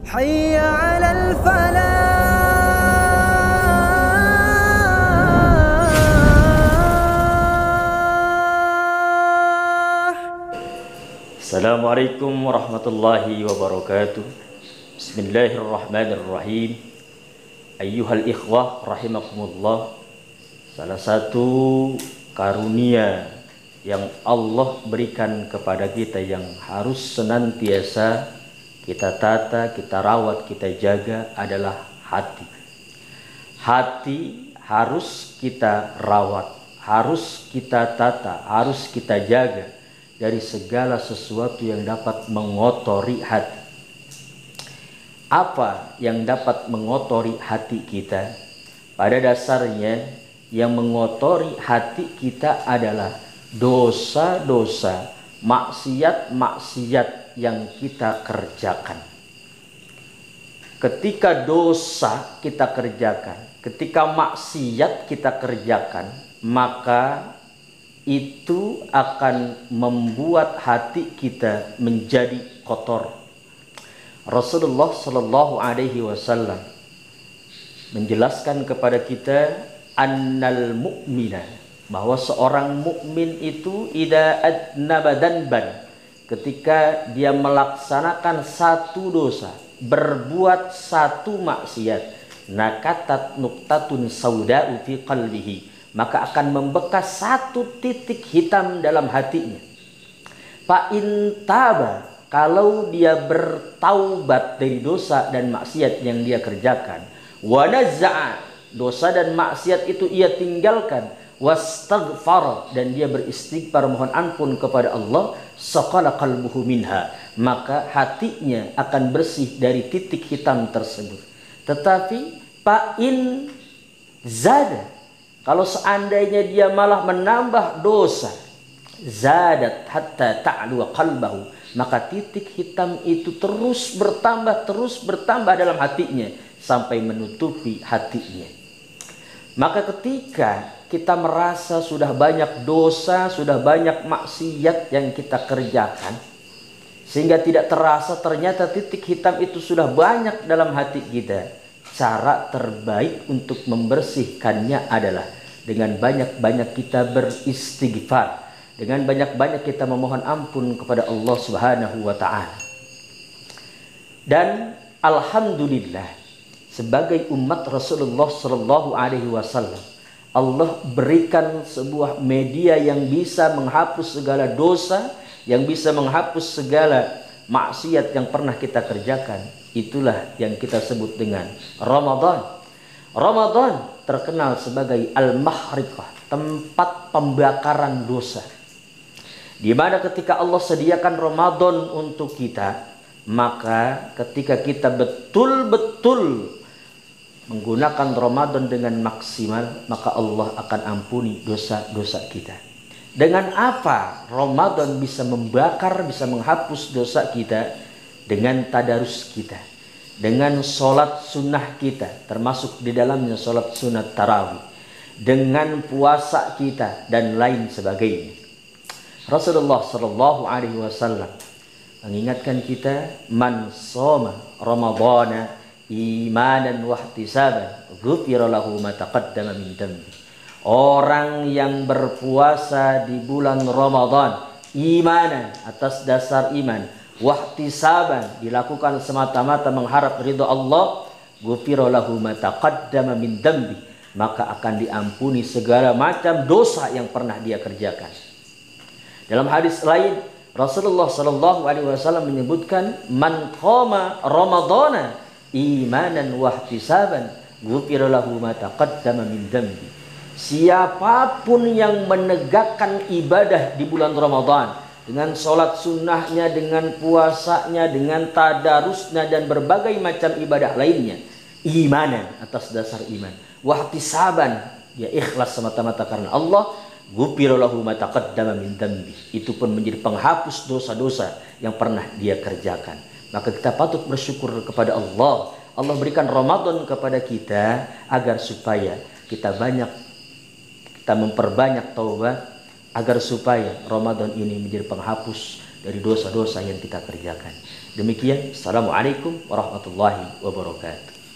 حي على الفلاح. Assalamualaikum warahmatullahi wabarakatuh. Bismillahirrahmanirrahim. Ayyuhal ikhwah rahimakumullah. Salah satu karunia yang Allah berikan kepada kita yang harus senantiasa kita tata, kita rawat, kita jaga adalah hati. Hati harus kita rawat, harus kita tata, harus kita jaga dari segala sesuatu yang dapat mengotori hati. Apa yang dapat mengotori hati kita? Pada dasarnya yang mengotori hati kita adalah dosa-dosa, maksiat-maksiat yang kita kerjakan. Ketika dosa kita kerjakan, ketika maksiat kita kerjakan, maka itu akan membuat hati kita menjadi kotor. Rasulullah Shallallahu Alaihi Wasallam menjelaskan kepada kita annal mu'mina, bahwa seorang mukmin itu idza adnaba danban, ketika dia melaksanakan satu dosa, berbuat satu maksiat, nakatat nuktatun sauda'u fi qalbihi, maka akan membekas satu titik hitam dalam hatinya. Fa in taba, kalau dia bertaubat dari dosa dan maksiat yang dia kerjakan, wa nazza'a, dosa dan maksiat itu ia tinggalkan, wastaghfar, dan dia beristighfar mohon ampun kepada Allah, saqala qalbuhu minha, maka hatinya akan bersih dari titik hitam tersebut. Tetapi fa'in zada, kalau seandainya dia malah menambah dosa, zadat hatta ta'lu qalbahu, maka titik hitam itu terus bertambah dalam hatinya sampai menutupi hatinya. Maka ketika kita merasa sudah banyak dosa, sudah banyak maksiat yang kita kerjakan, sehingga tidak terasa ternyata titik hitam itu sudah banyak dalam hati kita, cara terbaik untuk membersihkannya adalah dengan banyak-banyak kita beristighfar, dengan banyak-banyak kita memohon ampun kepada Allah Subhanahu wa Ta'ala. Dan alhamdulillah, sebagai umat Rasulullah Shallallahu Alaihi Wasallam, Allah berikan sebuah media yang bisa menghapus segala dosa, yang bisa menghapus segala maksiat yang pernah kita kerjakan. Itulah yang kita sebut dengan Ramadan. Ramadan terkenal sebagai al-mahriqah, tempat pembakaran dosa. Di mana ketika Allah sediakan Ramadan untuk kita, maka ketika kita betul-betul menggunakan Ramadan dengan maksimal, maka Allah akan ampuni dosa-dosa kita. Dengan apa Ramadan bisa membakar, bisa menghapus dosa kita? Dengan tadarus kita, dengan sholat sunnah kita, termasuk di dalamnya sholat sunat tarawih, dengan puasa kita dan lain sebagainya. Rasulullah Shallallahu Alaihi Wasallam mengingatkan kita, man shoma ramadhana imanan wahtisaban ghufira lahu ma taqaddama min dhanbi. Orang yang berpuasa di bulan Ramadan imanan, atas dasar iman, wahtisaban, dilakukan semata-mata mengharap ridha Allah, ghufira lahu ma taqaddama min dhanbi, maka akan diampuni segala macam dosa yang pernah dia kerjakan. Dalam hadis lain Rasulullah Shallallahu Alaihi Wasallam menyebutkan, man qama ramadhana imanan wahtisaban ghufira lahu ma taqaddama min dhanbi. Siapapun yang menegakkan ibadah di bulan Ramadan dengan sholat sunnahnya, dengan puasanya, dengan tadarusnya dan berbagai macam ibadah lainnya, imanan, atas dasar iman, wahtisaban, dia ikhlas semata-mata karena Allah, ghufira lahu ma taqaddama min dhanbi, itu pun menjadi penghapus dosa-dosa yang pernah dia kerjakan. Maka kita patut bersyukur kepada Allah. Allah berikan Ramadan kepada kita agar supaya kita memperbanyak taubat, agar supaya Ramadan ini menjadi penghapus dari dosa-dosa yang kita kerjakan. Demikian, Assalamualaikum warahmatullahi wabarakatuh.